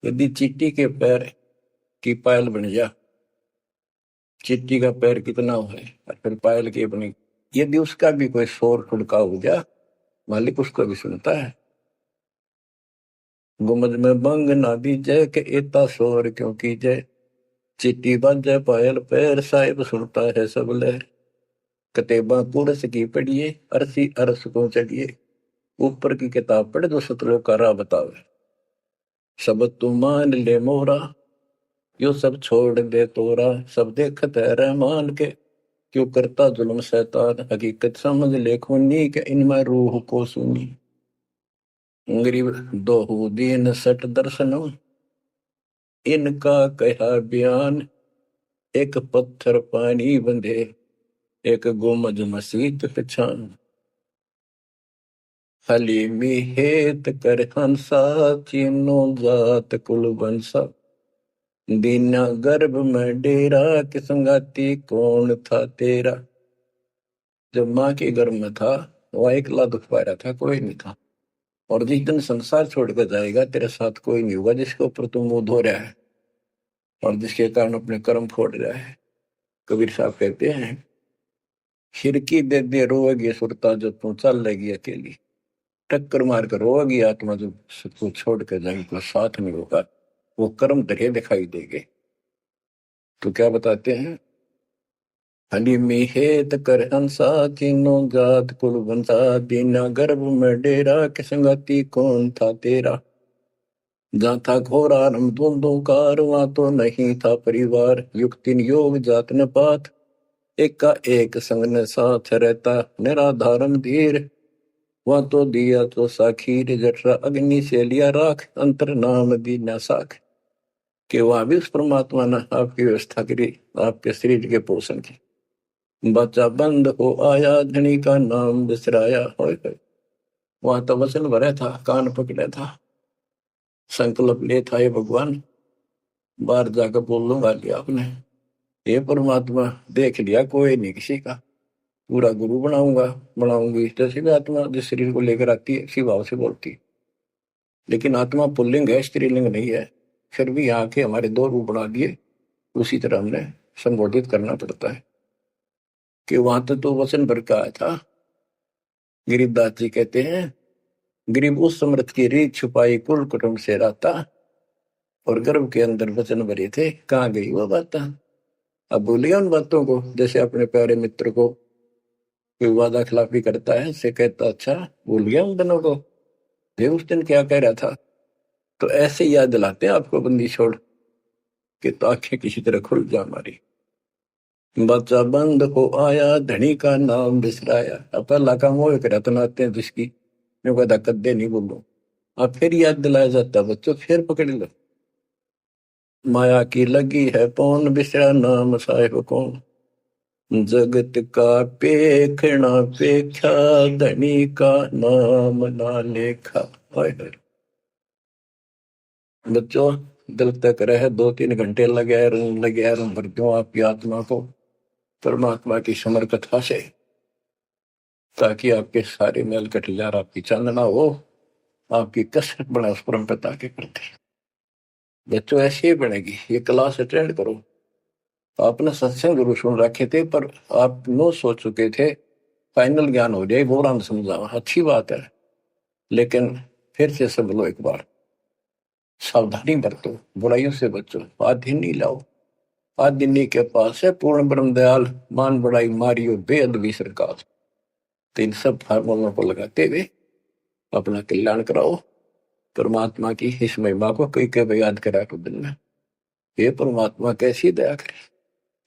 [SPEAKER 1] यदि चिट्टी के पैर की पायल बन जा, चिट्टी का पैर कितना है और फिर पायल की अपनी, यदि उसका भी कोई शोर खुड़का हो जा, मालिक उसको भी सुनता है। गुमज में बंग ना दी जय, के एता शोर क्यों की जय, चिट्टी बाजे पायल पैर, साहिब सुनता है सब लहर। कतेबा कुरस की पढ़िए, अरसी अरस को चढ़िए, ऊपर की किताब पढ़ जो सतलोक का राह बतावे। सब तू मान ले मोरा, यो सब छोड़ दे तोरा, सब देखत है रहमान के, क्यों करता जुल्म शैतान, हकीकत समझ ले खूनी, के इनमें रूह को सुनी। गरीब दोहू दीन सट दर्शनम, इनका कहा बयान, एक पत्थर पानी बंधे, एक गुमज मसीत पहचान। हलीमी हेत कर हंसा, चीनो जात कुल बंसा, दीना गर्भ में डेरा, कि संगाती कौन था तेरा। जब माँ के गर्भ में था वह अकेला दुख पा रहा था, कोई नहीं था। और जिस दिन संसार छोड़कर जाएगा तेरे साथ कोई नहीं होगा जिसके ऊपर तू मुंह धो रहा है और जिसके कारण अपने कर्म फोड़ रहा है। कबीर साहब कहते हैं, खिड़की दे दे रोएगी सुरता जो तू चल लेगी अकेली, टक्कर मार कर रोएगी आत्मा जो सबको छोड़ कर जाएगी, कोई साथ नहीं होगा, वो कर्म तेरे दिखाई देंगे। तो क्या बताते हैं, हली में हेत कर हंसा तीनों जात कुल बंसा, बिना गर्भ में डेरा के संगति कौन था तेरा, जहाँ था घोर आरंभ धुंधुकार वहां तो नहीं था परिवार, युक्तिन योग जात न पात एक का एक संग न साथ रहता, निराधारम धीर वहां तो दिया तो साखीर, जठरा अग्नि से लिया राख अंतर नाम दी न साख, कि वहां भी उस परमात्मा ने आपकी व्यवस्था करी आपके शरीर के पोषण की। बच्चा बंद हो आया धनी का नाम बिसराया, वहां तो वचन भरा था, कान पकड़ा था, संकल्प ले था, ये भगवान बाहर जाकर बोल लूंगा लिया आपने, ये परमात्मा देख लिया कोई नहीं किसी का, पूरा गुरु बनाऊंगी। जैसे भी आत्मा जिस शरीर को लेकर आती है इसी भाव से बोलती है, लेकिन आत्मा पुल्लिंग है, स्त्रीलिंग नहीं है। फिर भी यहाँ के हमारे दो रूप बना दिए, उसी तरह हमने संबोधित करना पड़ता है कि वहां तो वचन भर का आया था। गिरिदास जी कहते हैं, गरीब उस समृद्ध की रीत छुपाई कुल कुटुंब से रहता, और गर्भ के अंदर वचन भरे थे, कहाँ गई वो बात। अब भूलिया उन बातों को, जैसे अपने प्यारे मित्र को कोई वादा खिलाफी करता है, से कहता अच्छा भूल गया उन दिनों को, ये उस दिन क्या कह रहा था। तो ऐसे याद दिलाते हैं आपको बंदी छोड़ के, तो आंखें किसी तरह खुल जा हमारी। बच्चा बंद हो आया धनी का नाम बिसराया, अब पहला काम वो रतनाते हैं जिसकी मैं कहता कद्दे नहीं बोलूं, अब फिर याद दिलाया जाता बच्चों, फिर पकड़ लो। माया की लगी है पौन बिसरा नाम साहिब कौन, जगत का पेखना पेखा धनी का नाम ना लेखा। बच्चों दिल तक रहे 2-3 घंटे लगे भर दूं आपकी आत्मा को परमात्मा की समर कथा से, ताकि आपके सारे मेल कट जा, आपकी चांदना हो, आपकी कसरत बना उस परम पिता के प्रति। बच्चों ऐसे ही बनेगी। ये क्लास अटेंड करो। आपने सत्संग जरूर सुन रखे थे, पर आप नो सोच चुके थे फाइनल ज्ञान हो जाए, गौरान समझा, अच्छी बात है, लेकिन फिर से सब लो एक बार, सावधानी बरतो, बुराइयों से बचो, आधिनी लाओ। आधिनी के पास है पूर्ण ब्रह्म दयाल, मान बड़ाई मारियो बेअदबी सरकार। तो इन सब फार्मूलों को लगाते हुए अपना कल्याण कराओ, परमात्मा की इस महिमा को कई कई याद करा को दिन में, ये परमात्मा कैसी दया करे,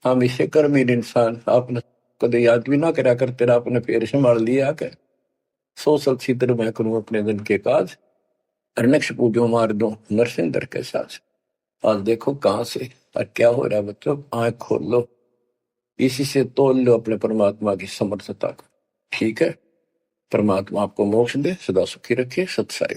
[SPEAKER 1] हम इसे कर्महीन इंसान आपने कदे याद भी ना करा कर, तेरा अपने पैर संभाल लिया कर, सो सलसीतर मैं करूं अपने दिन के काज, अरनक्ष पूजो मार दो नरसिंदर के साथ। आज देखो कहां से और क्या हो रहा है बच्चों, आंख खोल लो, इसी से तोल लो अपने परमात्मा की समर्थता को। ठीक है, परमात्मा आपको मोक्ष दे, सदा सुखी रखे। सत्साई।